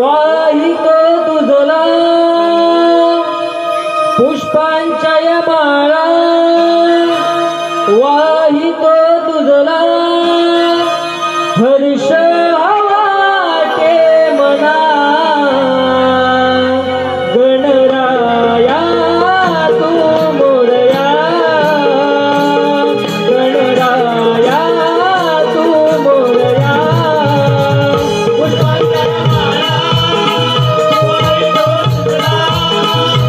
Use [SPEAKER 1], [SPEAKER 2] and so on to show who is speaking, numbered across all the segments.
[SPEAKER 1] वाहितो तुझला पुष्पांच्या या माळा वाहितो तुझला हर्ष वाटे मना गणराया तू मोरया गणराया तू मोरया पुष्पांच्या माळा वाहितो तुझला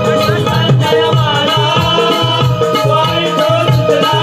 [SPEAKER 1] पुष्पांच्या माळा वाहितो तुझला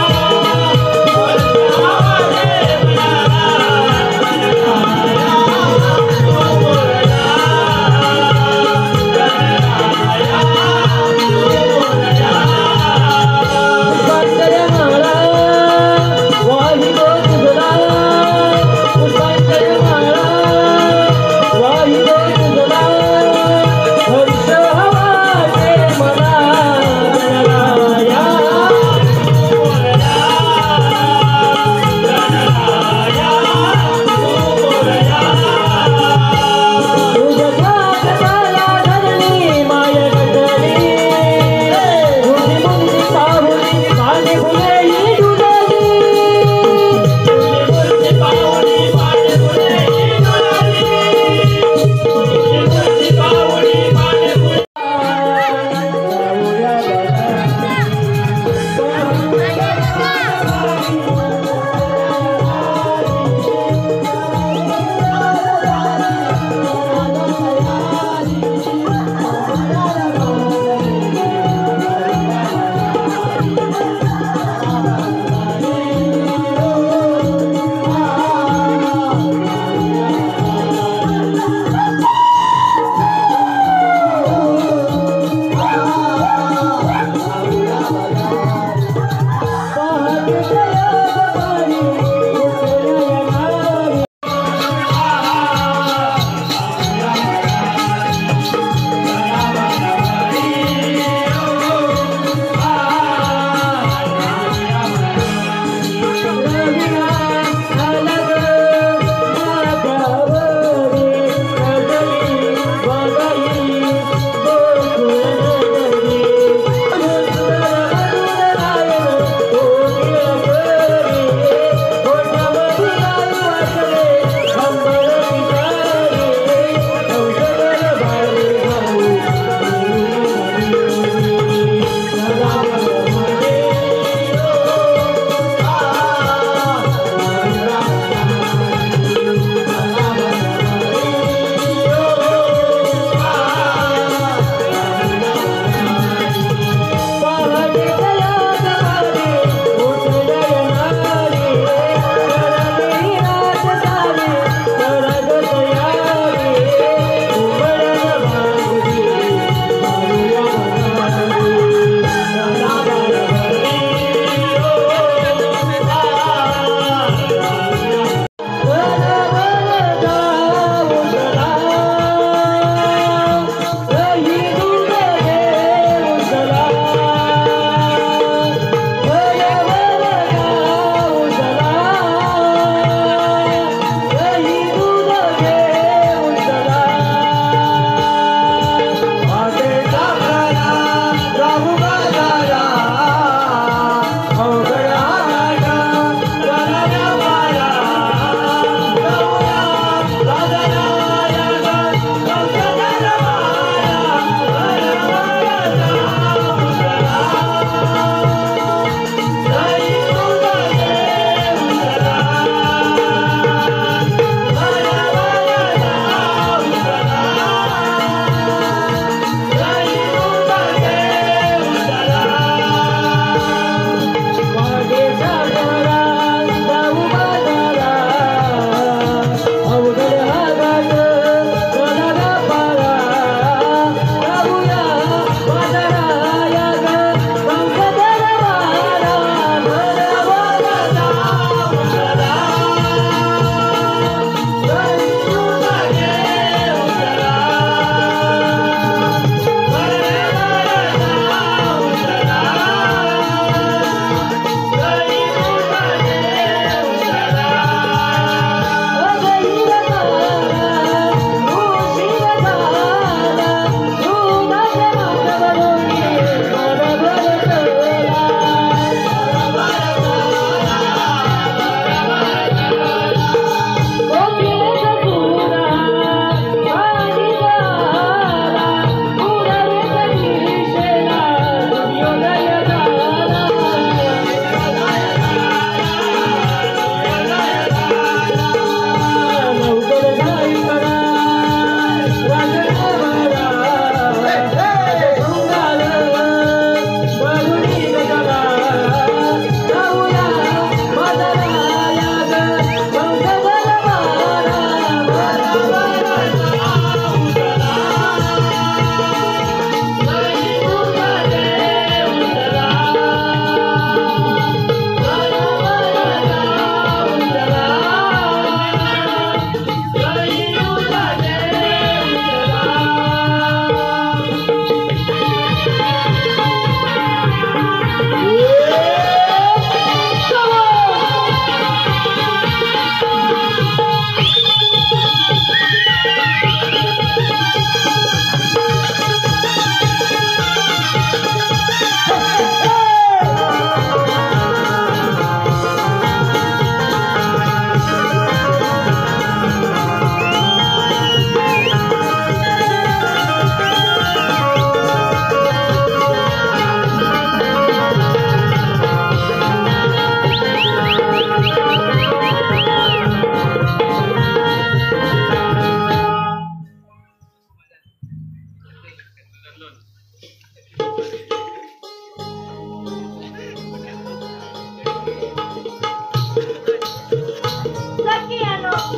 [SPEAKER 2] सखियानो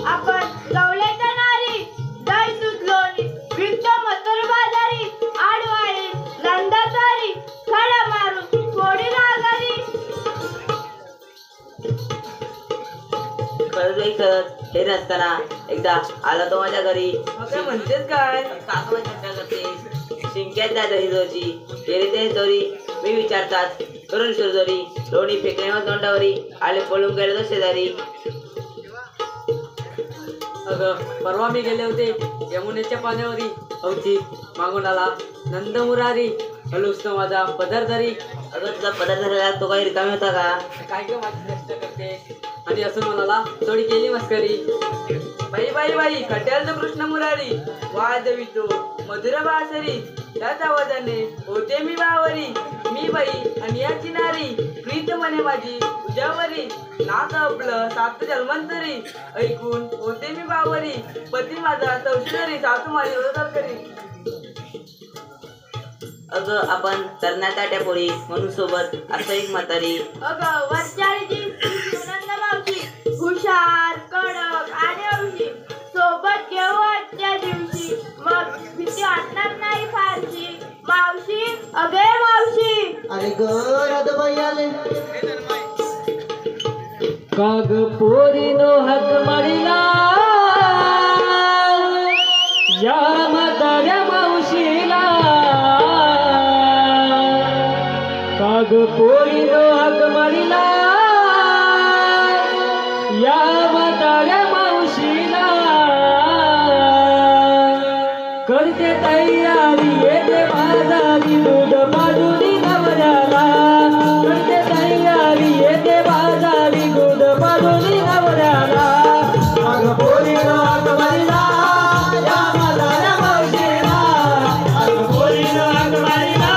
[SPEAKER 2] आपण गवळ्याच्या नारी दही दूध लोणी विकतो मथुर बाजारी आडवाळी नंदाचारी खडा मारून कोडी नागारी.
[SPEAKER 3] खरंच बाई खरंच हे नसताना एकदा आला तो माझ्या घरी.
[SPEAKER 1] काय म्हणतेस काय?
[SPEAKER 3] काकू चर्चा करते शिंक्यात त्या दहीची तेरे ते चोरी मी विचारतात करून शिरजोरी लोणी फेकण्यावर तोंडावरी आले पळून गेले तो शेजारी.
[SPEAKER 1] अगं परवा मी गेले होते यमुनेच्या पाण्यावरी अवची मागून आला नंद मुरारी हलूस तो माझा पदरधरी.
[SPEAKER 3] अगं तुझा पदार्थ झालेला तो काही रिकामी होता का?
[SPEAKER 1] काय ग माझी कष्ट करते आणि असून म्हणाला थोडी केली मस्करी. बाई बाई बाई खट्याल तो कृष्ण मुरारी वाजवितो मधुर बासरी त्याच आवाजाने होते मी बावरी मी बाई आणि याची नारी प्रीत म्हणे माझी तुझ्यावरी नाच आपलं सात जन्मांतरी ऐकून होते मी बावरी पती माझा चौशीधरी सासू माझी रोजगार करी.
[SPEAKER 3] अगं आपण तरणाट्या पोरी म्हणून सोबत असं एक म्हातारी.
[SPEAKER 2] अगं वरचाळीची सुनंद मावशी हुशार कडक आणि औशी सोबत घेऊ आजच्या दिवशी मग भीती वाटणार नाही फारशी. मावशी अगे मावशी.
[SPEAKER 4] अरे ग राधाबाई आले.
[SPEAKER 1] काग पोरीनो हक मारिला या म्हाताऱ्या मावशीला. काग पोरीनो हक मारिला या म्हाताऱ्या मावशीला. करते तयारी येते बाजारी दूध पाजूनी नवऱ्याला. करते तयारी येते बाजारी दूध पाजूनी नवऱ्याला. मग पोरीनो हाक मारिला या म्हाताऱ्या मावशीला. मग पोरीनो हाक मारिला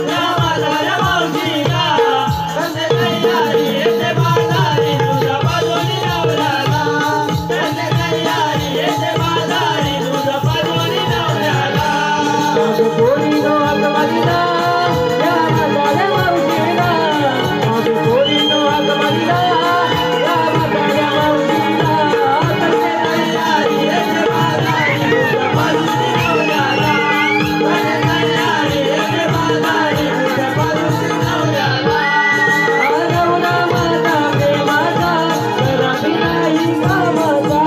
[SPEAKER 1] या म्हाताऱ्या मावशीला. करते तयारी येते बाजारी दूध पाजूनी नवऱ्याला. करते तयारी येते बाजारी दूध पाजूनी नवऱ्याला. मग पोरीनो हाक मारिला या म्हाताऱ्या मावशीला. मग पोरीनो हाक मारिला या म्हाताऱ्या मावशीला. करते तयारी येते बाजारी दूध पाजूनी नवऱ्याला. करते तयारी येते बाजारी दूध पाजूनी नवऱ्याला. नवरा माझा प्रेमाचा घरात नाही कामाचा.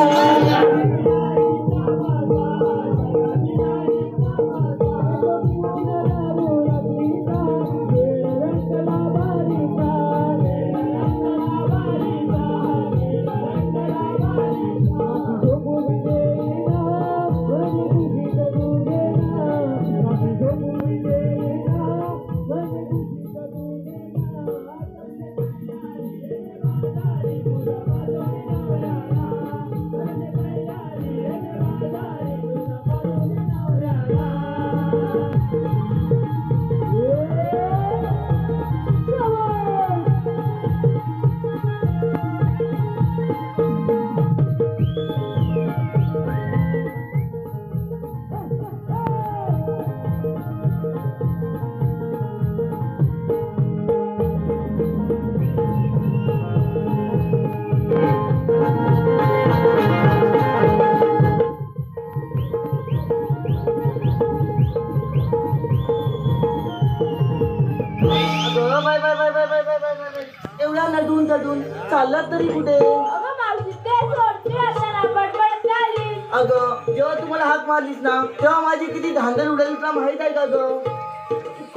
[SPEAKER 4] अगं bye bye bye bye bye bye bye bye. एवढा नटून तटून चाललात तरी कुठे?
[SPEAKER 2] अगं मावशी ते सोडते आता बडबड झाली.
[SPEAKER 4] अगं जेव्हा तुम्हाला हाक मारलीस ना तेव्हा माझी किती धांदल उडाली तुला माहित आहे का ग?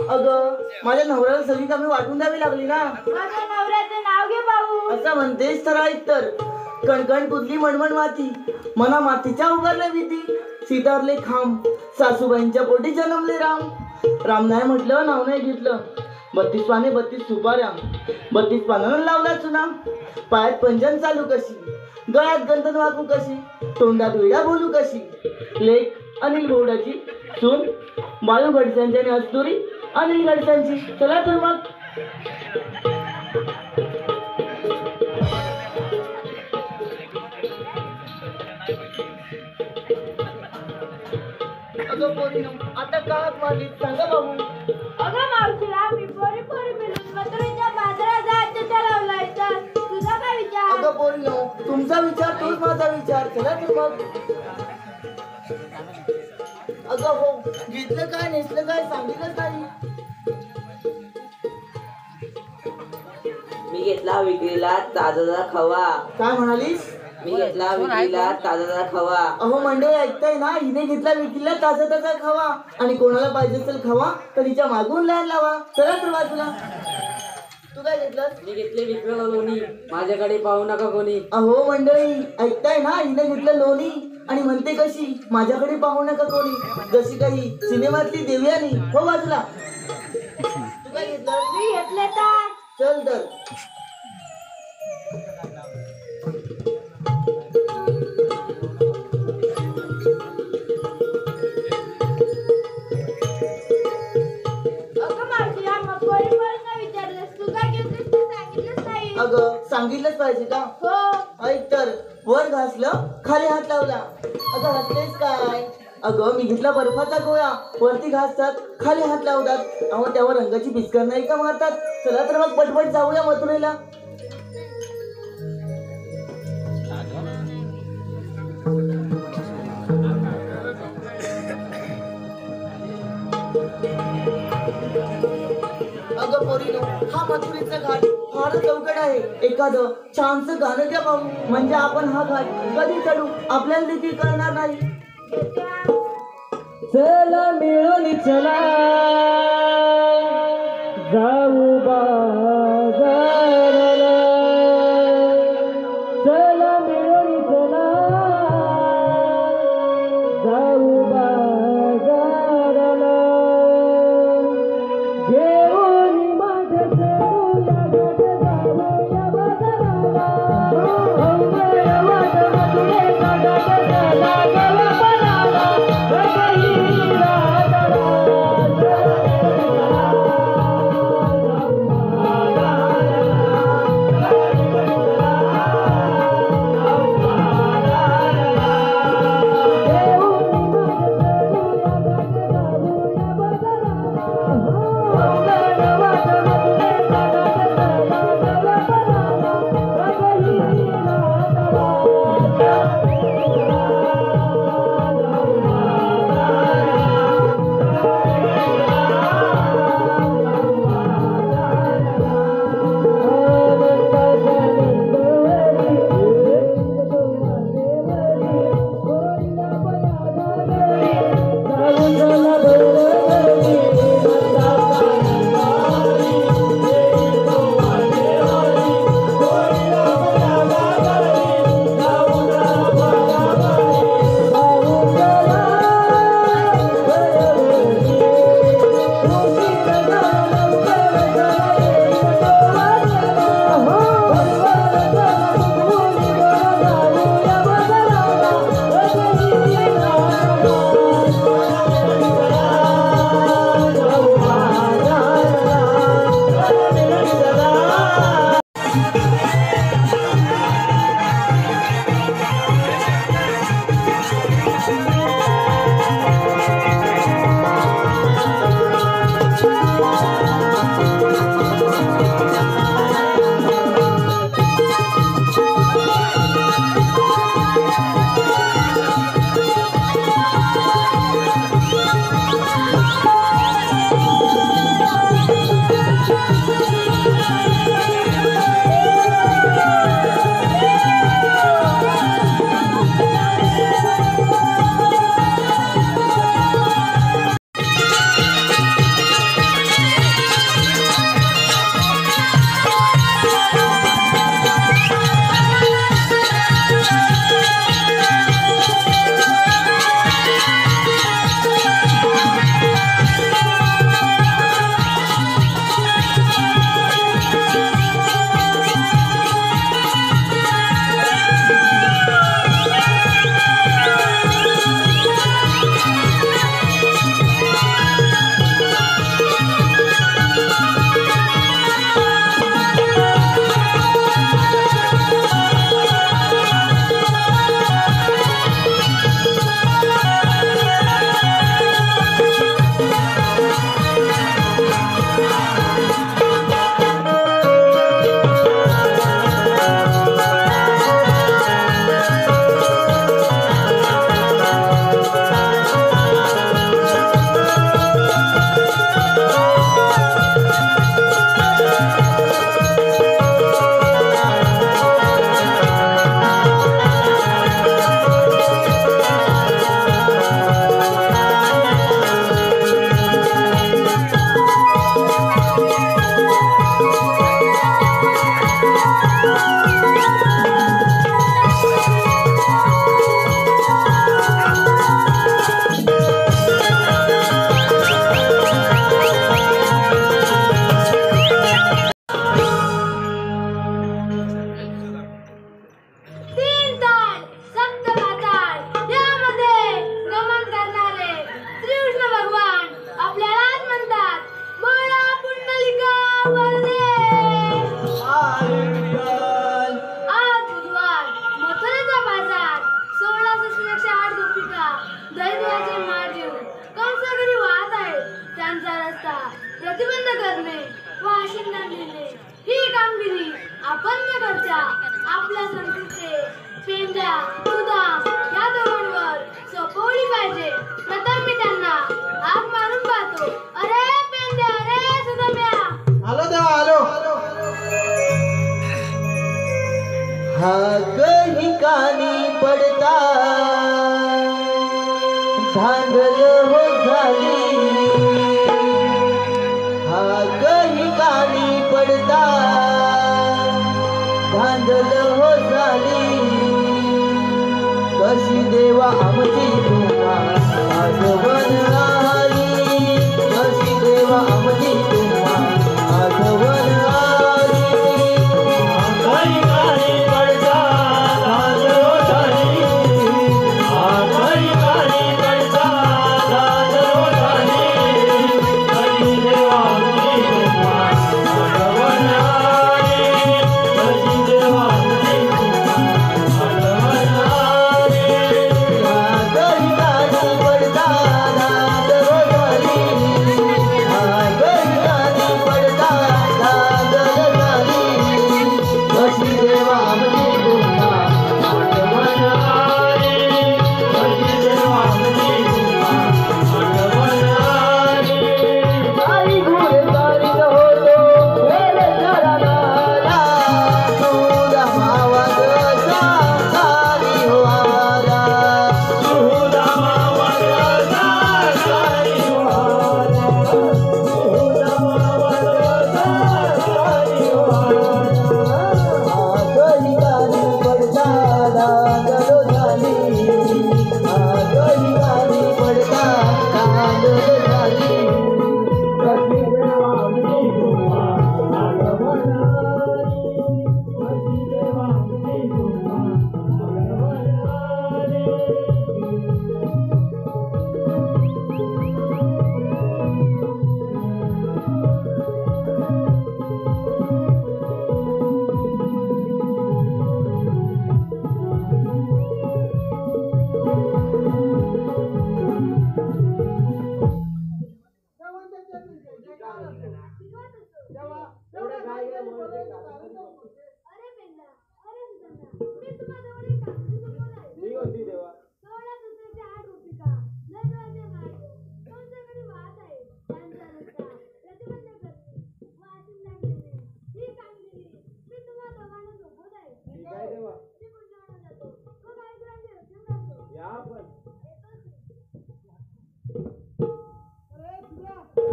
[SPEAKER 4] अगं माझ्या नवऱ्याला सगळी कामे वाटून द्यावी लागली ना.
[SPEAKER 2] माझ्या नवऱ्याचं नाव घे भाऊ.
[SPEAKER 4] असं म्हणतेस तर ऐक तर कणकण कुदली मणमण माती मना मातीच्या उभारल्या भीती. सितारले खांब सासूबाईंच्या पोटी जन्मले राम. राम नाही म्हटलं नाव नाही घेतलं. 32 पाने 32 सुपाऱ्या 32 पानानं लावला चुना. पायात पंजन चालू कशी गळ्यात गंधन वाकू कशी तोंडात वेळा बोलू कशी. लेख अनिल बोर्डाची सून बाळू गडसांची आणि अस्तुरी अनिल गडसांची. चला तर मग. अगं पोरीनो आता का हाक मारली सांगा बाबू.
[SPEAKER 2] अगं मावशी आम्ही पोरी पोरी मिळून मथुरेच्या बाजारात जायचं ठरवलंय तर तुझा काय विचार?
[SPEAKER 4] अगं पोरीनो तुमचा विचार तोच माझा विचार चला तर मग. अगं हो घेतलं काय नेसलं काय सांगितलंच नाही.
[SPEAKER 3] मी घेतला विक्रीला ताजा खवा.
[SPEAKER 4] काय म्हणालीस?
[SPEAKER 3] मी घेतला विक्रीला ताजा खवा.
[SPEAKER 4] अहो मंडळी ऐकताय ना हिने घेतला विकीला ताजा ताजा खावा आणि कोणाला पाहिजे असेल खावा तर हिच्या मागून लाईन लावा. चला तर बाजूला. तू काय घेतलंस?
[SPEAKER 1] मी घेतले विक्रेला लोणी माझ्याकडे पाहू नका कोणी.
[SPEAKER 4] अहो मंडळी ऐकताय ना हिने घेतलं लोणी आणि म्हणते कशी माझ्याकडे पाहू नका कोणी जशी काही सिनेमातली देवयानी. हो बाजूला. तू काय घेतलं?
[SPEAKER 2] मी घेतले तर
[SPEAKER 4] चल तर.
[SPEAKER 2] अगं मावशी आम्हा पोरी पोरींना विचारलंस तू काय घेतलंस ते सांगितलंच नाही.
[SPEAKER 4] अगं सांगितलंच पाहिजे का?
[SPEAKER 2] हो
[SPEAKER 4] ऐक तर वर घासलं खाली हात लावला. अगं हसतेस काय? अगं मी घेतला बर्फाचा गोळा वरती घासतात खाली हात लावतात. अहो त्यावर रंगाची पिचकार नाही का मारतात. चला तर मग पटपट जाऊया मथुरेला. अगं पोरीनो हा मथुरेचा घाट फारच चौकट आहे. एखादं छानसं गाणं द्या पाहू म्हणजे आपण हा घाट कधी चढू आपल्याला देखील कळणार नाही. चला मिळून चला जाऊ बाजाराला. चला मिळून चला जाऊ बाजाराला. घेऊन माझ्या चढूया गट जाऊया बाजाराला. अवघड माझ्या मथुरेचा गट झाला गवा बनाला.
[SPEAKER 2] रस्ता प्रतिबंध करणे व आशिंना नेणे ही कामगिरी अपंग घरच्या आपल्या संस्कृतीचे पेंड्या सुदाम या दोघांवर सोपवली पाहिजे. प्रथम मी त्यांना हाक मारून पाहतो. अरे पेंड्या, अरे सुदाम्या.
[SPEAKER 4] आलो देवा आलो. हाक ठिकाणी पडता धांदल हो झाली. हाक ठिकाणी पडता धांदल हो झाली. कशी देवा आमची तुम्हा आठवण आली. कशी देवा आमची तुम्हा आठवण आली.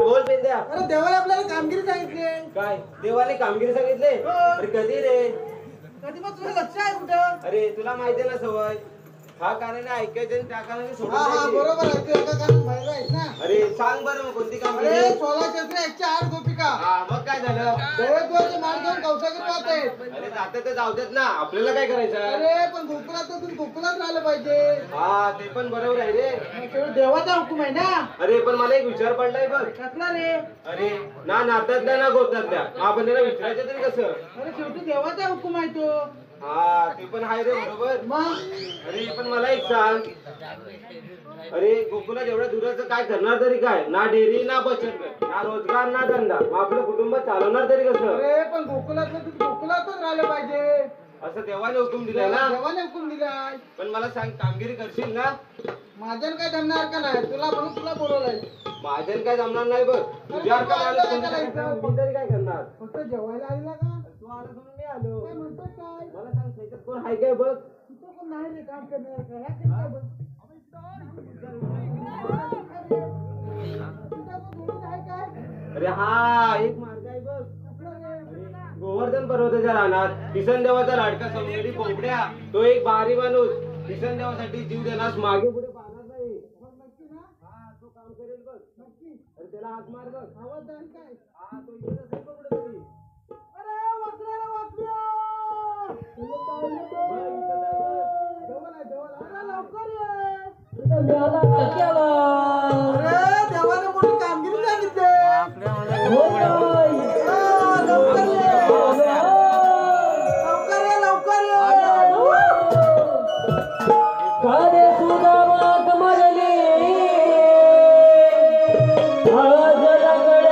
[SPEAKER 5] बोल पेंद्या.
[SPEAKER 4] अरे देवाला आपल्याला कामगिरी सांगितली.
[SPEAKER 5] काय देवाने कामगिरी सांगितले? अरे कधी रे?
[SPEAKER 4] कधी मग तुला लक्ष आहे कुठं?
[SPEAKER 5] अरे तुला माहिती ना सवय, हा कानाने ऐकायचं आणि त्या कानाने सोडून
[SPEAKER 4] हा
[SPEAKER 5] द्यायची.
[SPEAKER 4] बरोबर आहे. तू एका कारण बाहेर आहेस ना.
[SPEAKER 5] अरे सांग बरं मग कोणती
[SPEAKER 4] अरे
[SPEAKER 5] कामगिरी?
[SPEAKER 4] 16 चैत्र 108 गोपिका
[SPEAKER 5] हा मग काय झालं?
[SPEAKER 4] दरेद्वारचे मार्ग घेऊन कौसागर पाहत आहेत.
[SPEAKER 5] अरे जाते तर जाऊ देत ना, आपल्याला काय करायचं?
[SPEAKER 4] अरे पण गोकुळातून गोकुळात राहिलं पाहिजे.
[SPEAKER 5] हा ते पण बरोबर आहे रे.
[SPEAKER 4] मग शेवटी देवाचा हुकूम आहे ना.
[SPEAKER 5] अरे पण मला एक विचार पडलाय बघ.
[SPEAKER 4] कसला रे?
[SPEAKER 5] अरे ना नात्यातल्या ना गोत्यातल्या, आपण त्याला विचारायचं तरी कसं?
[SPEAKER 4] अरे शेवटी देवाचा हुकूम आहे तो.
[SPEAKER 5] हा ते पण आहे रे बरोबर.
[SPEAKER 4] मग
[SPEAKER 5] अरे पण मला एक सांग, अरे गोकुळात एवढ्या दुराचं काय करणार तरी काय? ना डेअरी ना बचत गट, ना रोजगार ना धंदा, मग आपलं कुटुंब चालवणार तरी कसं?
[SPEAKER 4] अरे पण गोकुळातलं तू गोकुळातच राहिलं पाहिजे.
[SPEAKER 5] असं देवाने हुकूम दिलाय ना.
[SPEAKER 4] देवाने हुकूम दिलाय.
[SPEAKER 5] पण मला सांग कामगिरी करशील ना?
[SPEAKER 4] माझ्यानं काय जमणार का नाही? तुला म्हणून तुला बोलवलंय.
[SPEAKER 5] माझ्यानं काय जमणार नाही बघ. तुझ्या
[SPEAKER 4] तू आला काय करायचं?
[SPEAKER 5] मी तरी काय करणार?
[SPEAKER 4] फक्त जेवायला आलेला का?
[SPEAKER 5] तू आला म्हणून मी आलो.
[SPEAKER 4] काय म्हणतो काय?
[SPEAKER 5] मला सांग त्याच्यात कोण आहे काय बघ.
[SPEAKER 4] तिथं पण नाही रे काम करणार का? ह्या काय बघ. तिथं पण बोलत आहे काय?
[SPEAKER 5] अरे हा एक मार्ग आहे बघ. गोवर्धन पर्वताच्या रानात किसन देवाचा लाडका समजडी पोपड्या, तो एक बारी माणूस किसन देवासाठी जीव देण्यास मागे पुढे पाहणार नाही. हा तो काम करेल बघ. अरे त्याला हात मार बघ.
[SPEAKER 4] आवाज आहे काय?
[SPEAKER 5] हा तो इथेच असेल बघ कुठेतरी.
[SPEAKER 4] अरे वाकड्या रे वाकड्या!
[SPEAKER 5] बघ, इथंच आहे बघ.
[SPEAKER 4] जवळ आहे जवळ आहे. अरे लवकर ये. अरे देवाने मोठी कामगिरी सांगितली. लवकर ये लवकर ये.
[SPEAKER 6] कारे सुदामा कमरले आज रगड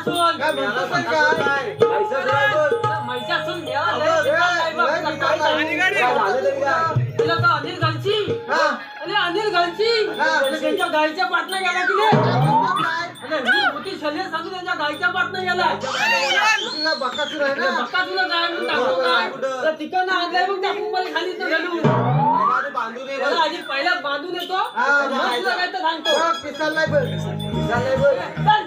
[SPEAKER 1] महिषासून
[SPEAKER 5] काय म्हणतो पण काय पैसा काय बोल
[SPEAKER 1] महिषासून मेला लय बेकार आहे बघ. तुला काय सांगू?
[SPEAKER 5] काय झालं तरी काय
[SPEAKER 1] तिला तो अनिल घालची अरे अनिल घालची अरे त्यांच्या गायच्या पाटणा गेला की अरे ही मोठी शल्य सांगू त्यांच्या गायच्या पाटणा गेला
[SPEAKER 5] तुला बकासूर आहे ना
[SPEAKER 1] बक्का तुला काय म्हणून टाकू काय तर तिकडनं आणलंय मग टाकून मला खाली तर घालून
[SPEAKER 5] बांधून ये
[SPEAKER 1] मला आधी पहिला बांधून येतो मग तुला काय तर सांगतो
[SPEAKER 5] पिसाल नाही बघ
[SPEAKER 1] चल.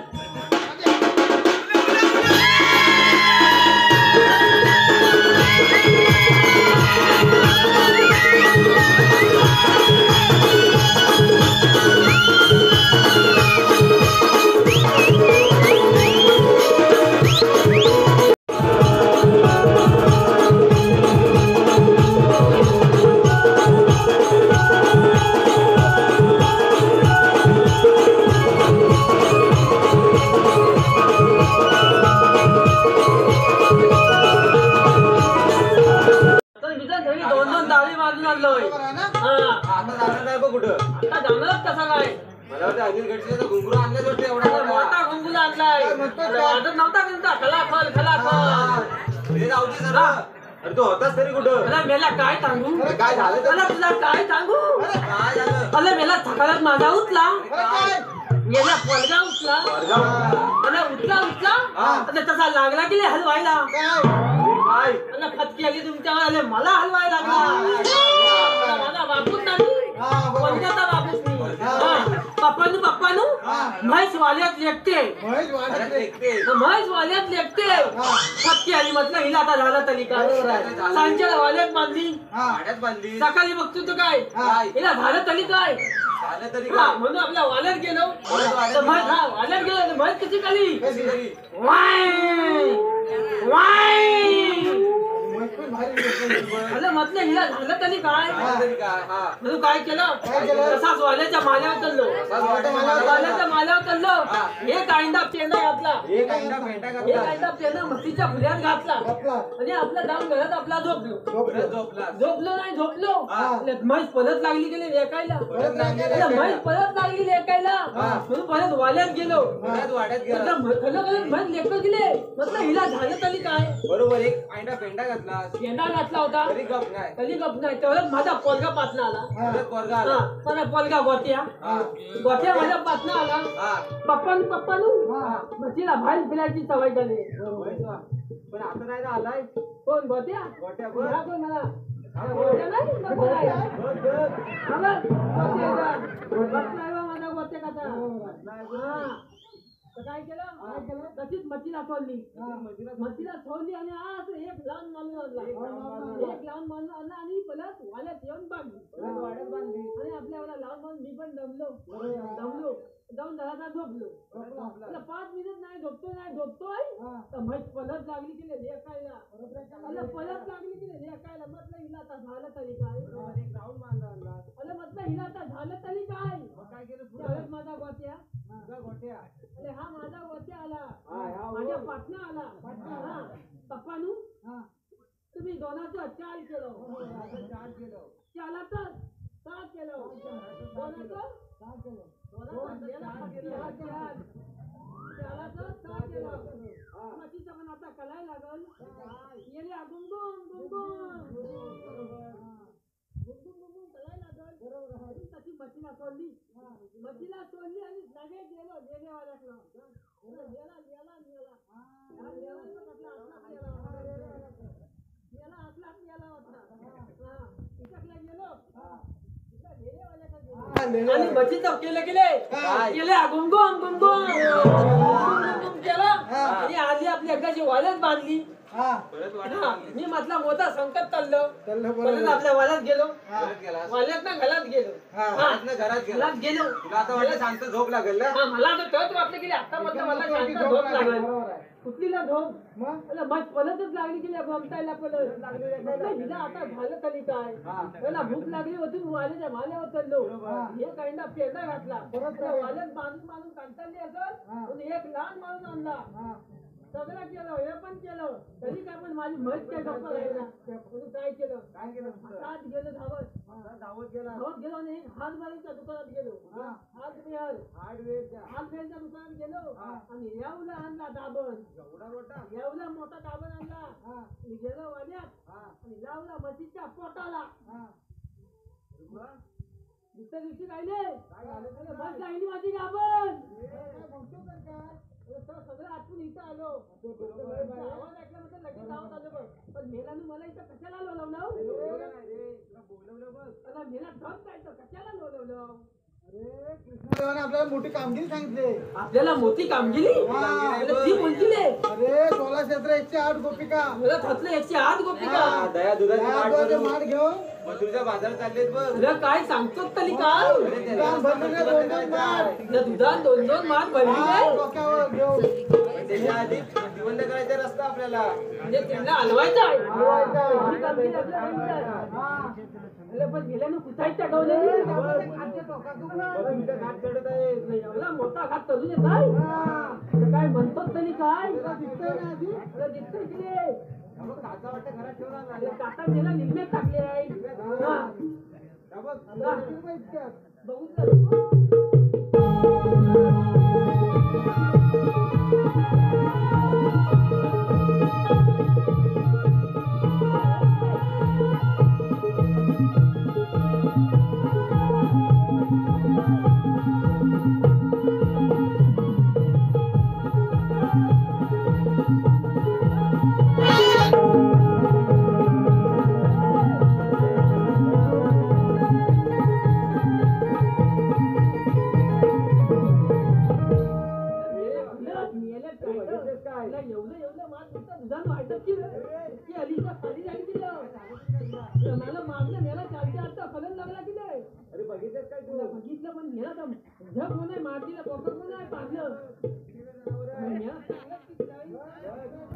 [SPEAKER 1] तर मी तर घरी दोन दोन दावी बांधून आणलोय हा
[SPEAKER 5] आता जाणार नाही बघ कुठं
[SPEAKER 1] आता जाणारच कसा काय
[SPEAKER 5] मला वाटतं अनिल गडचे घुंगरू आणले वाटतं एवढा
[SPEAKER 1] अरे मोठा घुंगुला आणलाय वाजत नव्हता का खलाखल खलाखल
[SPEAKER 5] हे जाऊ दे जरा अरे तू होतास तरी कुठं
[SPEAKER 1] मला मेला काय सांगू
[SPEAKER 5] अरे काय झालं तर?
[SPEAKER 1] मला तुला काय सांगू
[SPEAKER 5] काय झालं
[SPEAKER 1] अरे मेला सकाळात माझा उचला
[SPEAKER 5] काय
[SPEAKER 1] गेला पोलगा उचला आणि उचला आणि तसा लागला की लय हलवायला
[SPEAKER 5] काय
[SPEAKER 1] आणि फटकी आली तुमच्या आले मला हलवायला लागला माझा बापूच नाही पोलगाचा बापूच नाही पप्पानू म्हैस वाल्यात लेखते म्हैस वाल्यात लेखते फटकी आली म्हटलं हिला आता झालं तरी काय सांच्या वाल्यात बांधली
[SPEAKER 5] भाड्यात बांधली
[SPEAKER 1] सकाळी बघतो तो काय हिला झालं तरी काय
[SPEAKER 5] झालं तरी
[SPEAKER 1] हा, म्हणून आपल्या वाल्यात गेलो तर वाल्यात गेलो तर म्हैस कशी काली
[SPEAKER 5] कशी तरी
[SPEAKER 1] वाय वाय अरे म्हटलं हिला झालं तरी काय
[SPEAKER 5] झालं तरी काय हा
[SPEAKER 1] म्हणून काय केलं तसाच वाल्याच्या माल्यावर चाललो वाल्याच्या माल्यावर चाललो हे कांदा पेंडा घातला
[SPEAKER 5] एक अंडा पेंटा
[SPEAKER 1] हे कांदा पेंडा म्हशीच्या फुल्यात घातला आणि आपला जाऊन घरात आपला झोपलो
[SPEAKER 5] झोपला
[SPEAKER 1] नाही झोपलो म्हैस परत लागली गेली लेकायला म्हैस परत लागली लेकायला म्हणून परत वाल्यात गेलो
[SPEAKER 5] वाड्यात गेला
[SPEAKER 1] म्हैस लेकर गेले म्हटलं हिला झालं तरी काय
[SPEAKER 5] बरोबर एक अंडा पेंटा घातला
[SPEAKER 1] पेंडा घातला होता
[SPEAKER 5] तरी गप नाही
[SPEAKER 1] कधी गप नाही तेवढ्यात माझा पोलगा पाचना आला
[SPEAKER 5] परत पोरगा आला
[SPEAKER 1] मला पोलगा गोट्या माझ्या पाचना आला
[SPEAKER 5] हा
[SPEAKER 1] पप्पानू म्हशीला बाहेर फिरायची सवय झाली
[SPEAKER 5] पण आता नाही ना आलाय
[SPEAKER 1] कोण गोट्या
[SPEAKER 5] गोट्या
[SPEAKER 1] हा, कोण मला गोट्या नाही गोट्या आहे. मला गोट्या येतात. बसलाय बा माझा गोट्या कसा हा. तर काय केलं तशीच मच्छीला सोडली मच्छीला सोडली आणि असं एक लहान माणूस आणला एक लहान माणूस आणला आणि परत वाल्यात येऊन बांधली आणि आपल्या वाला लहान माणूस मी पण दमलो जाऊन जरा झोपलो 5 मिनिट नाही झोपतोय तर म्हैस पलट लागली की नाही लेकायला पलट लागली की नाही लेकायला म्हटलं हिला आता झालं तरी काय अरे म्हटलं हिला आता झालं तरी काय त्यावेळेस माझा गोट्या अरे हा माझा गोट्या आला माझ्या पाटणा आला पप्पानू तुम्ही दोनाचं चाल केलं चालाचं 7 केलं दोनाचं मच्छीचं पण आता कलाय लागल येले गुंगुम कलाय लागल तशी मच्छीला सोडली आणि लगे गेले वाल्यातला आणि मच्छीचं केलं गेले गुंगुम केलं आणि आधी आपली एकाची वाल्यात बांधली मी म्हटलं मोठा संकट चाललं परत आपल्या वाल्यात गेलो वाल्यात ना घरात गेलो
[SPEAKER 5] तुला आता वाटलं शांत झोप लागेल ना
[SPEAKER 1] मला आता तेच वाटलं की आता म्हटलं मला शांत झोप लागेल कुठलीला झोप मग पलतच लागली की गमतायला हिला आता झालं तरी काय त्याला भूक लागली होती वाल्याच्या माल्यावर चाललो हे कांदा पेंडा घातला परत वाल्यात बांधून कंटाळली असेल एक लहान माणूस आणला
[SPEAKER 6] सगळं केलं हे पण केलं तरी काय पण माझी मत काय गप्पा राहिला म्हणून काय केलं हात गेलो धावत गेलो आणि हातमारीच्या दुकानात गेलो हार्डवेअरच्या दुकानात गेलो आणि येवला आणला दाबण येवला मोठा दाबण आणला आणि गेलो वाल्यात आणि लावला म्हशीच्या पोटाला दुसऱ्या दिवशी राहिले बस राहिली माझी दाबण सगळं आठवून इथं आलो आवाज ऐकल्यानंतर लगेच धावत आलो बघ पण मेलानं मला इथं कशाला लोलवलं मेला ढग जायचं कशाला लोलवलं
[SPEAKER 7] देवाने आपल्याला मोठी कामगिरी सांगितली.
[SPEAKER 6] आपल्याला मोठी कामगिरी ती कोणती
[SPEAKER 7] अरे 16 क्षेत्र 108 गोपिका
[SPEAKER 6] मला थकलं 108 गोपिका
[SPEAKER 5] दया दुधाची माठ
[SPEAKER 7] दुधाचे
[SPEAKER 5] भरून
[SPEAKER 7] माठ घेऊन
[SPEAKER 5] मथुरेच्या बाजारात चाललेत बघ.
[SPEAKER 6] तुला काय सांगतो तरी काय
[SPEAKER 7] दुधात भरलेले 2-2 माठ
[SPEAKER 6] त्या दुधात 2-2 माठ भरली
[SPEAKER 7] डोक्यावर घेऊन
[SPEAKER 5] त्याच्या आधी जिवंत करायचा रस्ता आपल्याला.
[SPEAKER 6] म्हणजे त्यांना हलवायचं आहे
[SPEAKER 7] हलवायचं.
[SPEAKER 6] ही कामगिरी आपल्याला अरे पण गेल्यानं कुठाही चढवले
[SPEAKER 5] मथुरेच्या घाट चढत आहे.
[SPEAKER 6] एवढा मोठा घात चढून येत आहे तर काय म्हणतात तरी काय
[SPEAKER 7] दिसतंय ना आधी?
[SPEAKER 6] अरे दिसतंय की रे
[SPEAKER 5] काचा वाटतं घरात ठेवला
[SPEAKER 6] अरे काका गेला निम्म्यात टाकले आहे हा.
[SPEAKER 7] इतक्यात.
[SPEAKER 6] बघून जा.
[SPEAKER 5] अरे बघितलंस काय तू?
[SPEAKER 6] बघितलं पण नेला तर झप होणार मारतीला कोकण पण नाही पाडलं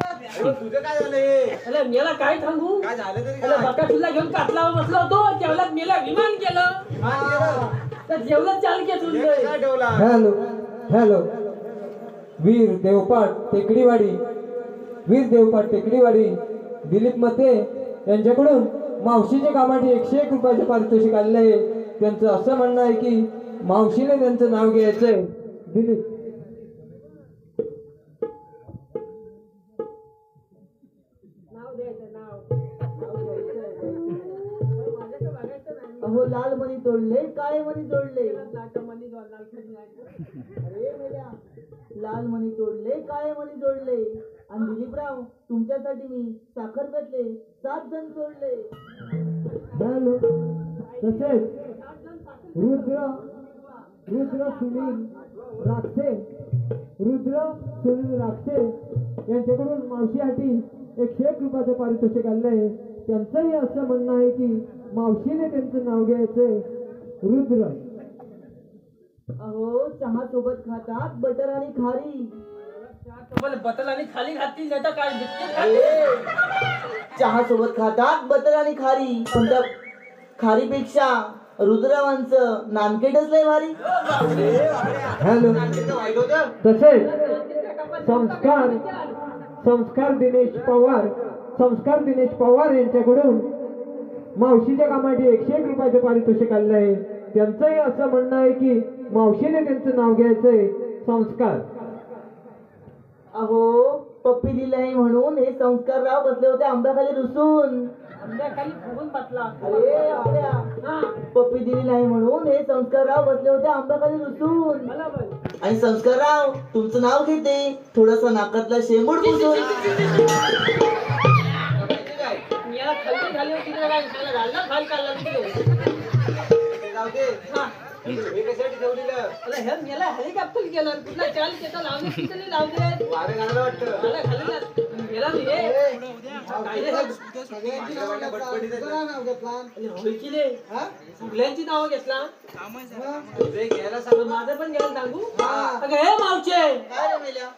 [SPEAKER 5] अरे मग तुझं काय झालं हे?
[SPEAKER 6] अरे मेला काय सांगू
[SPEAKER 5] काय झालं तरी
[SPEAKER 6] अरे
[SPEAKER 5] काय?
[SPEAKER 6] बका तुला घेऊन कातलावर बसलो होतो तेवढ्यात मेला विमान केलं
[SPEAKER 5] हा, केलं.
[SPEAKER 6] तर जेवलं चाल घेत
[SPEAKER 5] हे कसा ठेवला?
[SPEAKER 8] हॅलो वीर देवपाट टेकडीवाडी दिलीप मते यांच्याकडून मावशीच्या कामासाठी 101 रुपयाचे पारितोषिक आलेले आहे. त्यांचं असं म्हणणं आहे की मावशीने त्यांचं नाव घ्यायचंय. दिलीप
[SPEAKER 6] नाव द्यायचं नाव माझ्याकडे बघायचं नाही
[SPEAKER 4] अहो लाल मणी तोडले काळे मणी जोडले
[SPEAKER 6] नाटकमध्ये लाल खडी नाही
[SPEAKER 4] अरे मेल्या लाल मणी तोडले काळे मणी जोडले आणि दिलीपराव तुमच्यासाठी मी साखर पेटले 7 जण जोडले.
[SPEAKER 8] हॅलो तसेच रुद्र सुनील राक्षे यांच्याकडून मावशीसाठी 101 रुपयाचं पारितोषिक आलेलं आहे. त्यांचंही असं म्हणणं आहे की मावशीने त्यांचं नाव घ्यायचंय रुद्र.
[SPEAKER 4] अहो चहा सोबत खातात बटर आणि खारी.
[SPEAKER 6] बतल आणि खाली घातली नाही तर काय बिस्किट खाल्ले
[SPEAKER 4] चहा सोबत खातात बटर आणि खारी पण त्या खारीपेक्षा रुद्रवांचं नानकेटच लय भारी.
[SPEAKER 8] हॅलो
[SPEAKER 5] ते वाईट होतं?
[SPEAKER 8] तसेच संस्कार दिनेश पवार यांच्याकडून मावशीच्या कामासाठी 101 रुपयाचे पारितोषिक आलेलं आहे. त्यांचंही असं म्हणणं आहे की मावशीने त्यांचं नाव घ्यायचंय संस्कार.
[SPEAKER 4] अहो पप्पी दिली नाही म्हणून हे संस्कारराव बसले होते आंब्याखाली रुसून.
[SPEAKER 6] खाली फुगून बसला
[SPEAKER 4] अरे आपल्या
[SPEAKER 6] हा
[SPEAKER 4] पप्पी दिली नाही म्हणून हे संस्कारराव बसले होते आंब्याखाली रुसून.
[SPEAKER 6] मला बघ
[SPEAKER 4] आणि संस्कारराव तुमचं नाव घेते थोडस नाकातला शेंबूड पुसून.
[SPEAKER 6] याला खाली झाली होती तिकडे काय खायला घालला खाली काढला तिकडे
[SPEAKER 5] ते जाऊ दे.
[SPEAKER 6] हा
[SPEAKER 5] हे कशासाठी ठेवलेलं?
[SPEAKER 6] अरे हे मेला हेलिकॉप्टर गेलं कुठला चाल त्याचा लावले तिकडे लावले
[SPEAKER 5] वारं घालायला वाटतं.
[SPEAKER 6] मला खाली गेला मी
[SPEAKER 7] सगळ्यांची नावं घेतला. दुसरं नाव घेतला.
[SPEAKER 6] होळकीले सगळ्यांची नावं घेतला
[SPEAKER 5] तुझे घ्यायला सांग.
[SPEAKER 6] माझं पण गेलं सांगू अगं हे मावचे
[SPEAKER 4] काय रे मेल्या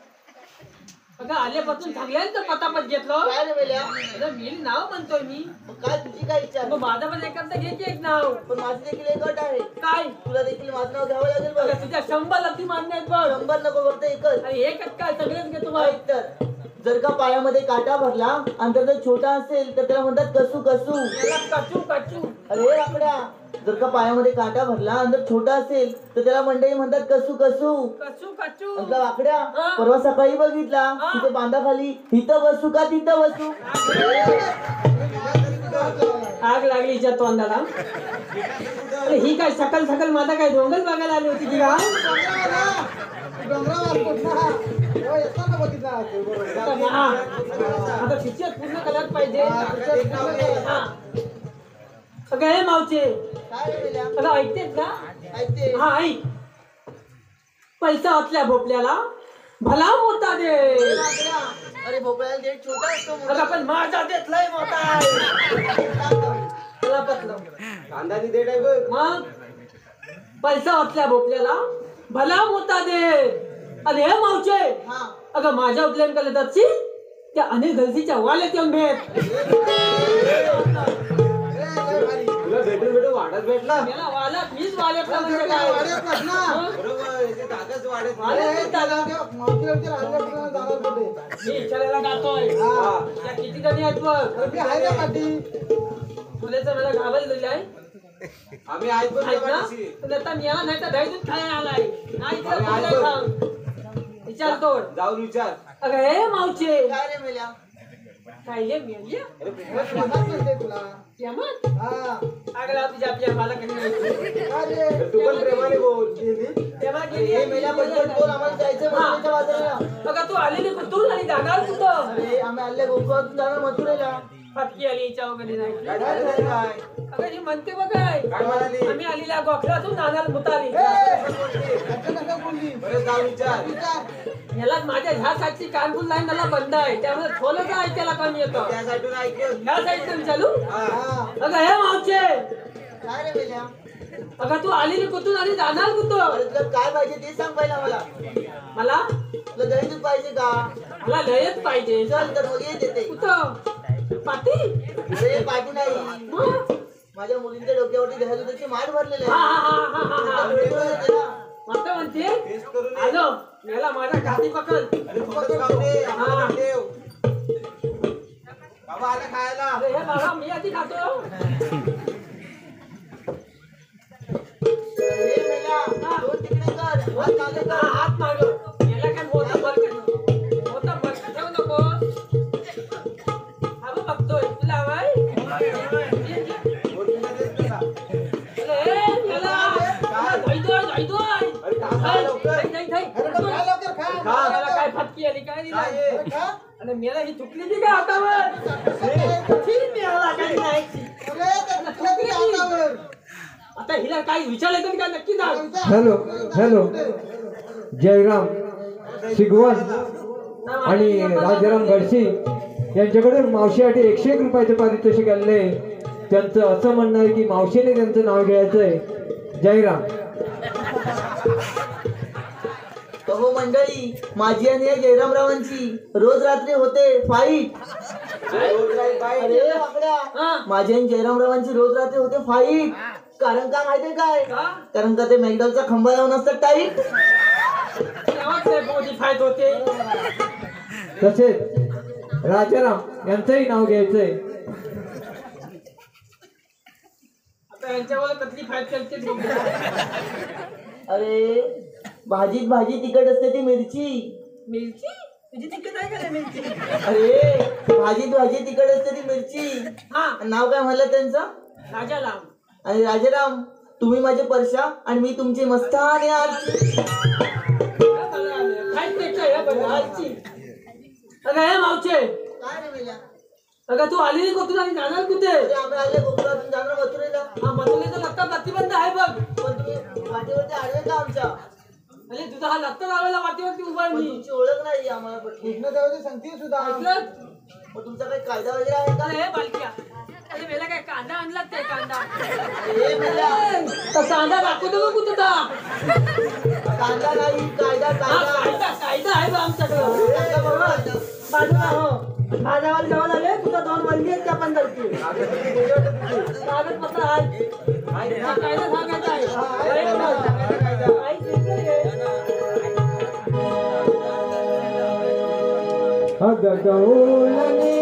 [SPEAKER 6] अगं आल्यापासून सगळ्यांचं पतापत घेतलं
[SPEAKER 4] काय रे मेल्या
[SPEAKER 6] अरे मी नाव म्हणतोय मी
[SPEAKER 4] मग काय तुझी काय इच्छा
[SPEAKER 6] मग माझं पण एखादं घे की एक नाव
[SPEAKER 4] पण माझी देखील एक अट आहे
[SPEAKER 6] काय
[SPEAKER 4] तुला देखील माझं नाव घ्यावं लागेल बघ.
[SPEAKER 6] अगं तुझ्या 100 लब्धी मान्य आहेत बघ
[SPEAKER 4] 100 नको फक्त एकच
[SPEAKER 6] आणि एकच काय सगळेच घेतो बघ
[SPEAKER 4] ऐक तर जर का पायामध्ये काटा भरला आणि जर तो छोटा असेल तर त्याला म्हणतात कसू कसू.
[SPEAKER 6] कचू कचू.
[SPEAKER 4] अरे वाकड्या, जर का पायामध्ये काटा भरला आणि जर छोटा असेल तर त्याला मंडळी म्हणतात कसू कसू.
[SPEAKER 6] कचू कचू.
[SPEAKER 4] म्हटलं वाकड्या, परवा सकाळी बघितला तिथे बांधाखाली तिथं बसू का तिथं बसू.
[SPEAKER 6] आग लागली हिच्या तोंडाला. अरे ही काय सकल सकल माझा काय डोंगर बघायला आली होती की का? आता पिक्चर पूर्ण करायला पाहिजे. अगं हे मावचे,
[SPEAKER 4] काय रे बेल्या?
[SPEAKER 6] अगं ऐकतेस ना?
[SPEAKER 4] ऐकते.
[SPEAKER 6] हा ऐक. पैसा ओतल्या भोपल्याला भला मोठा दे.
[SPEAKER 4] वाकड्या, अरे भोपळ्याला देठ छोटा असतो मोठा.
[SPEAKER 6] अगं पण माझा देत लय मोठा आहे. तुला पटलं
[SPEAKER 5] कांदानी देठ आहे बघ.
[SPEAKER 6] मग पैसा ओतल्या भोपल्याला भला मोठा दे. आणि हे मावचे,
[SPEAKER 4] हा.
[SPEAKER 6] अगं माझ्या उपल्यान केलं तर त्या अनिल गलसीच्या वाल्यात येऊन भेट.
[SPEAKER 5] तुला भेटून वाढत भेटला.
[SPEAKER 6] याला वाल्यात मीच वाल्यातला म्हणजे काय?
[SPEAKER 5] बरोबर, याचे धागच वाढत.
[SPEAKER 6] मी इच्छाला गातोय. त्या किती जणी आहेत बघ. मुलेचं मला घाबरलं दिली आहे.
[SPEAKER 5] आम्ही आहेत बघ
[SPEAKER 6] आहेत ना?
[SPEAKER 5] पाठीशी.
[SPEAKER 6] तुला तर मिळाला नाही तर दहीदूध खायला आलाय. नाही तर
[SPEAKER 5] आम्ही
[SPEAKER 6] कुठे
[SPEAKER 5] आहेत बघ.
[SPEAKER 6] खाऊ? विचार तोड.
[SPEAKER 5] जाऊन विचार.
[SPEAKER 6] अगं हे मावचे,
[SPEAKER 4] काय रे मेल्या?
[SPEAKER 6] काय हे मिळाली?
[SPEAKER 5] अरे प्रेमात
[SPEAKER 6] प्रेमात? आगला तुझ्या आपल्या मला कधी नाही.
[SPEAKER 5] तू पण प्रेमाने बोल.
[SPEAKER 6] तेव्हा
[SPEAKER 4] हे
[SPEAKER 6] गेली
[SPEAKER 4] मेल्या पटपट बोल, आम्हाला जायचं मथुरेच्या बाजाराला.
[SPEAKER 6] अगं तू आलेली कुठून आणि जाणार कुठं?
[SPEAKER 4] अरे आम्ही आले गोकुळातून जाणार मथुरेला.
[SPEAKER 6] फटकी आली हिच्या वगैरे नाही.
[SPEAKER 5] काय झालं तरी काय?
[SPEAKER 6] अगं ही म्हणते बघ काय,
[SPEAKER 5] काय म्हणाली?
[SPEAKER 6] आम्ही आलेल्या गोखल्यातून जाणार मुताली.
[SPEAKER 5] बरं, जाऊन विचार.
[SPEAKER 6] याला माझ्या ह्या साईडची कानपूर लाईन मला बंद आहे, त्यामुळे थोडं ऐकायला कमी येतं.
[SPEAKER 5] त्यासाठी ऐकलं.
[SPEAKER 6] ह्या साईडचं विचारू.
[SPEAKER 5] हा.
[SPEAKER 6] अगं हे मावचे,
[SPEAKER 4] काय रे मेल्या?
[SPEAKER 6] अगं तू आलेली कुठून आणि जाणार कुठं?
[SPEAKER 4] अरे तुला काय पाहिजे ते सांग पहिला मला.
[SPEAKER 6] मला
[SPEAKER 4] तुला दही दूध पाहिजे का?
[SPEAKER 6] मला लयच पाहिजे.
[SPEAKER 4] चल तर मग ये देते.
[SPEAKER 6] कुठं? पाटी?
[SPEAKER 4] अरे पाठी नाही,
[SPEAKER 6] हं?
[SPEAKER 4] माझ्या मुलींच्या डोक्यावरती दही दुधाची माठ भरलेली
[SPEAKER 6] हा,
[SPEAKER 4] आहे.
[SPEAKER 6] हा, हा, हा, हा, हा.
[SPEAKER 4] देते ना.
[SPEAKER 6] मस्त म्हणते.
[SPEAKER 5] टेस्ट करून ये.
[SPEAKER 6] आलो, याला माझा घाती पकड.
[SPEAKER 5] अरे थोडंच खाऊ दे. आम्हाला पण देव. बाबा आला खायला.
[SPEAKER 6] अरे हे बाबा मी आधी खातो.
[SPEAKER 4] अरे मेल्या, दोन तिकडे कर, हात मागे कर.
[SPEAKER 6] हा, हात मागव. याला काय मोठं बरकत ठेवू नको. हा बघ बघतोय तुला हवाय.
[SPEAKER 5] बोल तुला देत का?
[SPEAKER 6] अरे याला धैदोय.
[SPEAKER 5] अरे खा लवकर. खा.
[SPEAKER 6] याला काय फटकी आली काय
[SPEAKER 5] काय
[SPEAKER 6] दिलं?
[SPEAKER 5] आहे?
[SPEAKER 6] आणि मेला ही चुकली ती का हातावर? ठीक मिळाला काही नाही. आता हिला काही विचारायचं का नक्की सांग.
[SPEAKER 8] हॅलो हॅलो, जयराम शिगवण आणि राजाराम गडसी यांच्याकडून मावशीसाठी 101 रुपयाचे पारितोषिक आले. त्यांचं असं म्हणणं आहे की मावशीने त्यांचं नाव घ्यायचंय. जयराम.
[SPEAKER 4] हो मंडळी, माझी आणि या जयरामरावांची रोज रात्री होते फाईट. अरे वाकड्या,
[SPEAKER 6] हा.
[SPEAKER 4] माझी आणि जयरामरावांची रोज रात्री होते फाईट. कारण का माहितीये काय?
[SPEAKER 6] का?
[SPEAKER 4] कारण का ते मॅकडॉलचा खंबा लावून असतात टाईट.
[SPEAKER 6] तेव्हाच ते मोडिफाईड होते.
[SPEAKER 8] तसेच राजाराम यांचंही नाव घ्यायचंय.
[SPEAKER 6] आता यांच्यावर कसली फाईट चालते ते बघू.
[SPEAKER 4] अरे भाजीत भाजी तिखट असते ती मिरची.
[SPEAKER 6] मिरची तुझी तिकीट आहे का रे मिरची?
[SPEAKER 4] अरे भाजीत भाजी तिखट असते ती मिरची.
[SPEAKER 6] हा,
[SPEAKER 4] नाव काय म्हणलं त्यांचं?
[SPEAKER 6] राजाला
[SPEAKER 4] आणि राजाराम, तुम्ही माझे परशा आणि मी तुमची मस्तानी आरती.
[SPEAKER 6] फाईट देखता या बघा आजची. अगं हे मावचे,
[SPEAKER 4] काय रे मेल्या?
[SPEAKER 6] अगं तू आलेली कुठून आणि जाणार कुठे?
[SPEAKER 4] अरे आम्ही आले गोकुळातून जाणार मथुरेला.
[SPEAKER 6] हा मधुलेचा लत्ता प्रतिबंध आहे बघ.
[SPEAKER 4] पण तुम्ही वाटेवरती आडवे का आमच्या?
[SPEAKER 6] अरे तुझा हा लत्ता लावायला वाटेवरती उभा आहे
[SPEAKER 4] पण
[SPEAKER 6] मी.
[SPEAKER 4] तुमची ओळख नाही आम्हाला पटली.
[SPEAKER 6] ऐकलं?
[SPEAKER 4] मग तुमचा काही कायदा वगैरे आहे का?
[SPEAKER 6] अरे हे बालक्या, अरे मेला काय कांदा आणला ते कांदा?
[SPEAKER 4] हे मेल्या,
[SPEAKER 6] तर कांदा दाखवतो बघ तुझा.
[SPEAKER 4] कायदा नाही, कायदा
[SPEAKER 6] हा
[SPEAKER 4] कायदा.
[SPEAKER 6] कायदा आहे बघ आमच्याकडं.
[SPEAKER 4] कायदा बरोबर आहे.
[SPEAKER 6] बाजूला हो. माझ्यावर जवळ आले तुझा 2 वर्गी आहेत त्या पण धरतील. कागदपत्र आहे. हा कायदा सांगायचा आहे. ऐक ना. ऐक इकडे ये.
[SPEAKER 8] अग गवळणी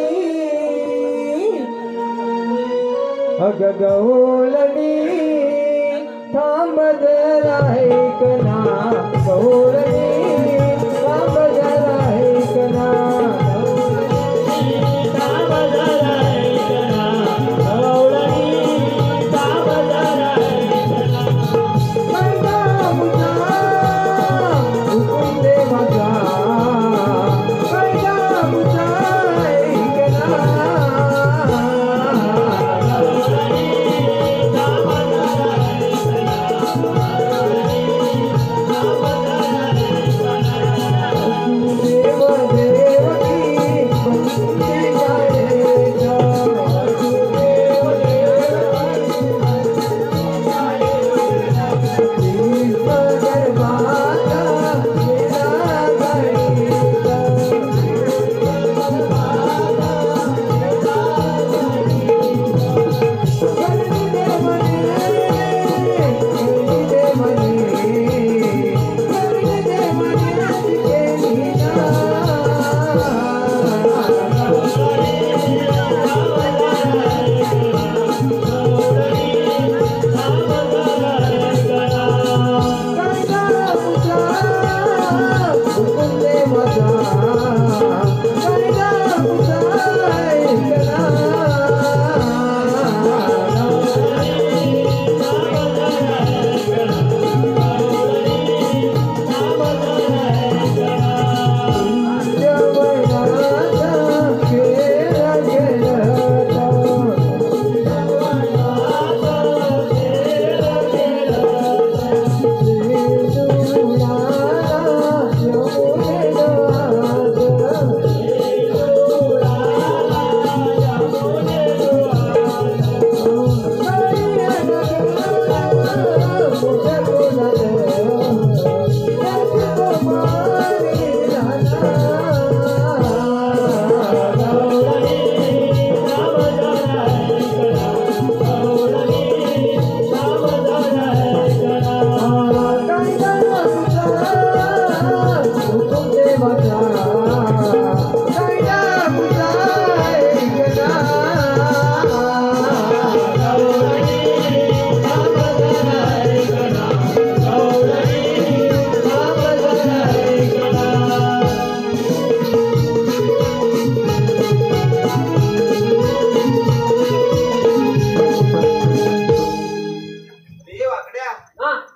[SPEAKER 8] अग गवळणी थांब जरा ऐकना गवळणी थांब जरा ऐकना थांब जरा ऐकना गवळणी थांब जरा ऐकना मैदा मुझा हुकुम दे माझा मैदा मुझा ऐकना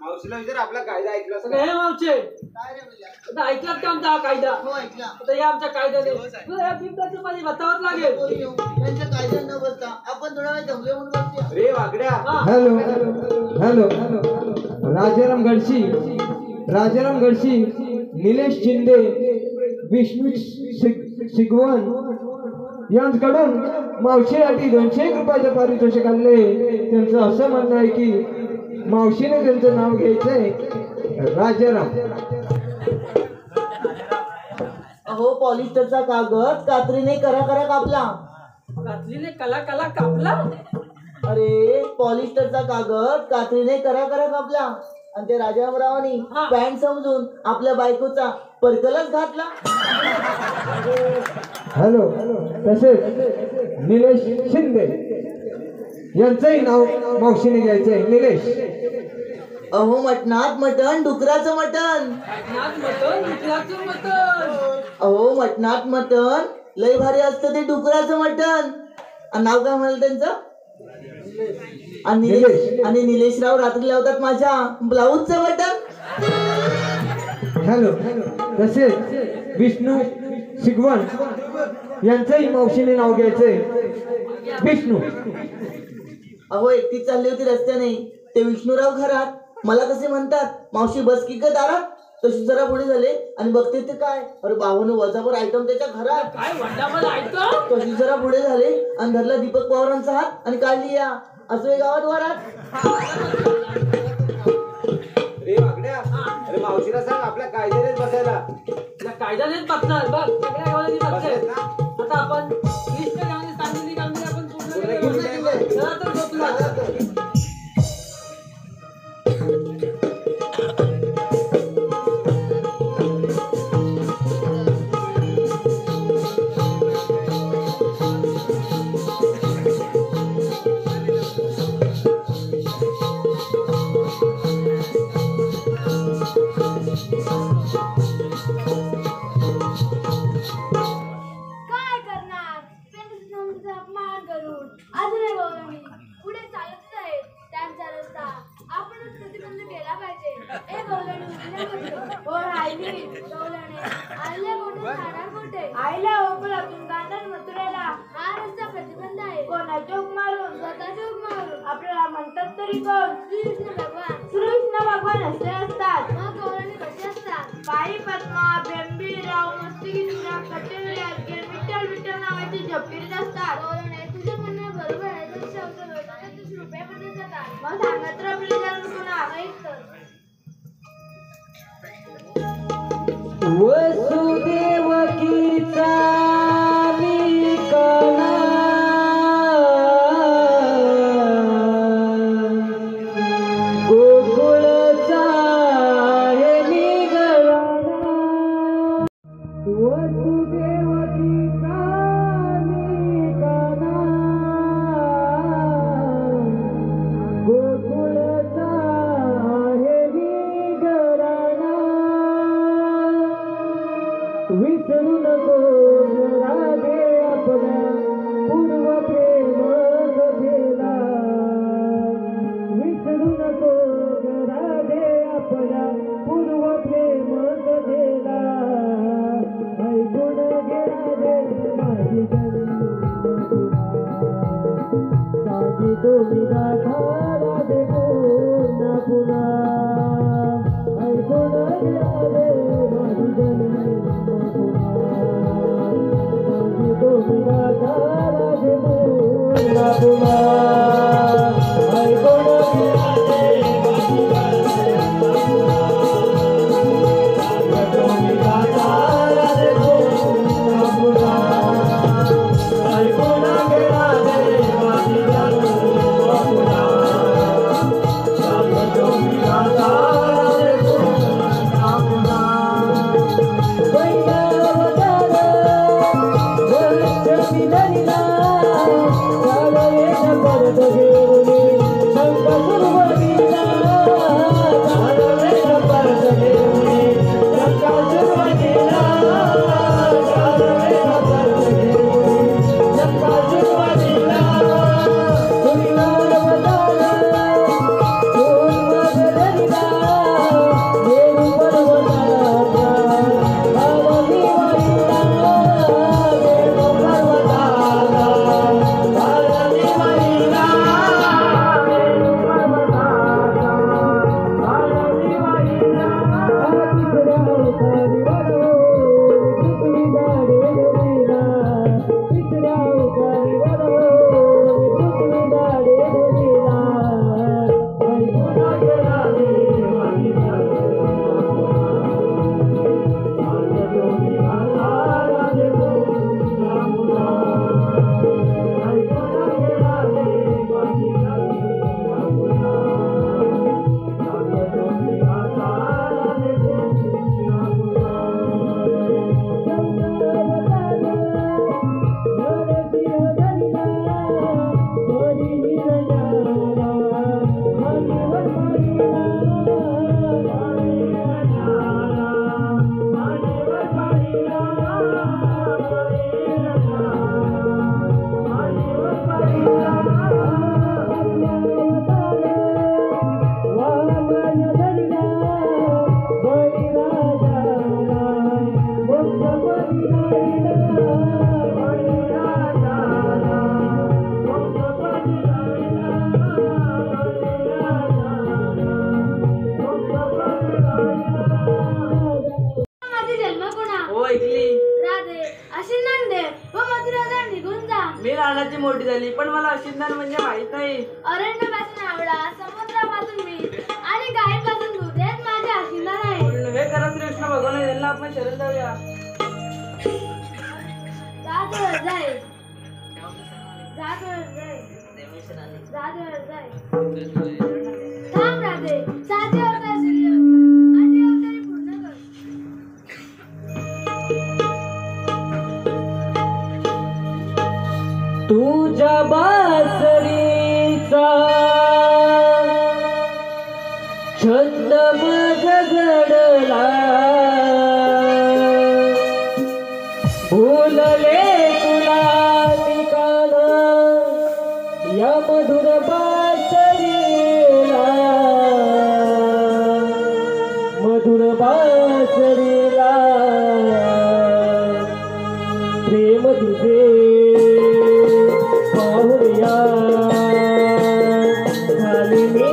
[SPEAKER 5] मावशीला विचार आपला कायदा ऐकला
[SPEAKER 6] आता हे मावचे आता ऐकलात का आमचा हा कायदा आता या आमच्या कायद्याने तुला या बिबट्याचं पाणी वाचावंच लागेल
[SPEAKER 4] त्यांच्या कायद्यात न बसता आपण थोडा वेळ जमले म्हणून बसूया.
[SPEAKER 5] रे वाकड्या
[SPEAKER 8] हॅलो हॅलो राजाराम गडशी निलेश शिंदे विष्णू शिगवण यांच्याकडून मावशीसाठी 200 रुपयाचे पारितोषिक आणले. त्यांचं असं म्हणणं आहे की मावशीने त्यांचं नाव घ्यायचंय राजाराम.
[SPEAKER 4] अहो पॉलिस्टरचा कागद कात्रीने करा कापला.
[SPEAKER 6] कातलीने कला कापला.
[SPEAKER 4] अरे पॉलिस्टरचा कागद कात्रीने करा कापला आणि ते राजारामरावांनी पॅन्ट समजून आपल्या बायकोचा परकलच घातला.
[SPEAKER 8] हॅलो तसेच निलेश शिंदे यांचंही नाव मावशीने घ्यायचंय निलेश.
[SPEAKER 4] अहो मटणात मटण डुकराचं मटण. अहो मटणात मटण लय भारी असतं ते डुकराचं मटण. आणि नाव काय म्हणाल त्यांचं? आणि निलेशराव रात्री लावतात माझ्या ब्लाऊजचं बटन.
[SPEAKER 8] हॅलो तसेच विष्णू शिगवण यांचंही मावशीने नाव घ्यायचंय विष्णू.
[SPEAKER 4] अहो एकटी चालली होती रस्त्याने ते विष्णूराव घरात. मला कसे म्हणतात मावशी बस की का दारात. तशी जरा पुढे झाले आणि बघते ते काय अरे 52 वजावर आयटम त्याच्या घरात. तशी जरा पुढे झाले आणि धरला दीपक पवारांचा हात आणि काढली या असं गावात वरात.
[SPEAKER 5] रे वाकड्या अरे मावशीला सांग आपल्या कायद्यानेच बसायला.
[SPEAKER 6] कायद्यानेच बसणार बघ सगळ्या गावाला
[SPEAKER 5] बसलेत ना?
[SPEAKER 6] आता आपण लिस्ट सांगितली कामगिरी आपण पूर्ण
[SPEAKER 5] पूर्ण
[SPEAKER 6] केली.
[SPEAKER 5] केली.
[SPEAKER 6] चला तर झोपला.
[SPEAKER 2] तरी कोण? श्रीकृष्ण भगवान असे असतात. पायी पद्मा, बेंबीराव, मस्तिकीचुरा, कटेरी अर्जुन, विठ्ठल विठ्ठल नावाचे जप करीत असतात. तुझं म्हणणं बरोबर आहे. रुपयामध्ये जातात. मग सांगत राहा पुन्हा.
[SPEAKER 8] वसुदेवकीचा मी काना गोकुळचा हे मी गळाना वसुदेवकीचा मी काना गोकुळचा हे मी गळाना विसरू नको राधे आपल्या पूर्व प्रेम कथेला विसरू नको राधे आपल्या पूर्व प्रेम कथेला ऐकून घे राधे माझी साधी तुम्ही गाथा राधे पुन्हा पुन्हा ऐकून घे राधे माझी
[SPEAKER 1] लहानाची मोठी झाली पण मला अशिंदान म्हणजे माहित नाही.
[SPEAKER 2] अरण्यपासून आवडा, समुद्रापासून मी आणि गायीपासून दूध हेच माझे आशीर्वाद आहे.
[SPEAKER 1] हे खरं कृष्ण भगवान यांना आपण शरण जाऊया.
[SPEAKER 2] थांब राधे, साधे अवतार शिल्लक आधी अवतारी पूर्ण कर.
[SPEAKER 8] तुझ्या बासरीचा छंद माझा जडला, भूलले तुला ठिकाणा या मधुर बासरीला, मधुर बासरीला प्रेम तुझे पाहुया झाली मी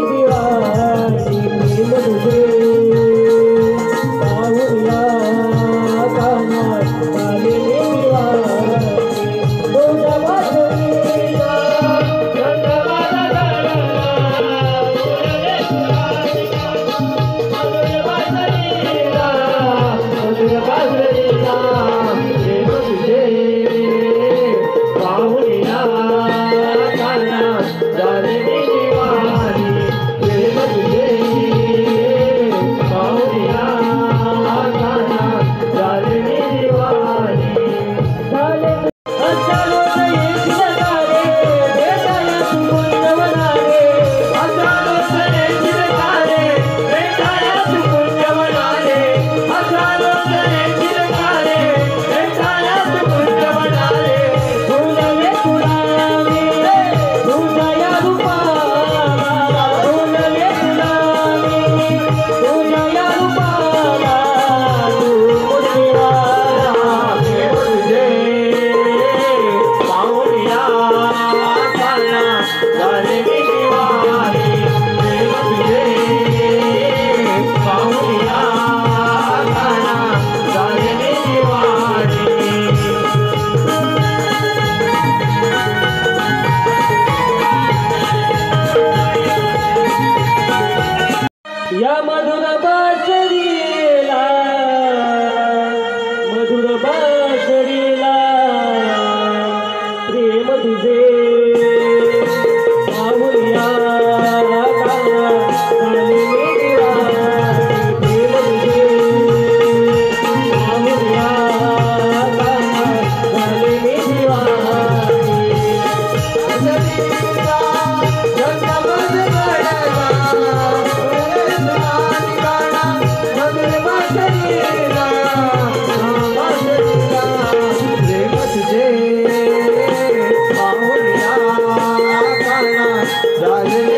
[SPEAKER 5] चालले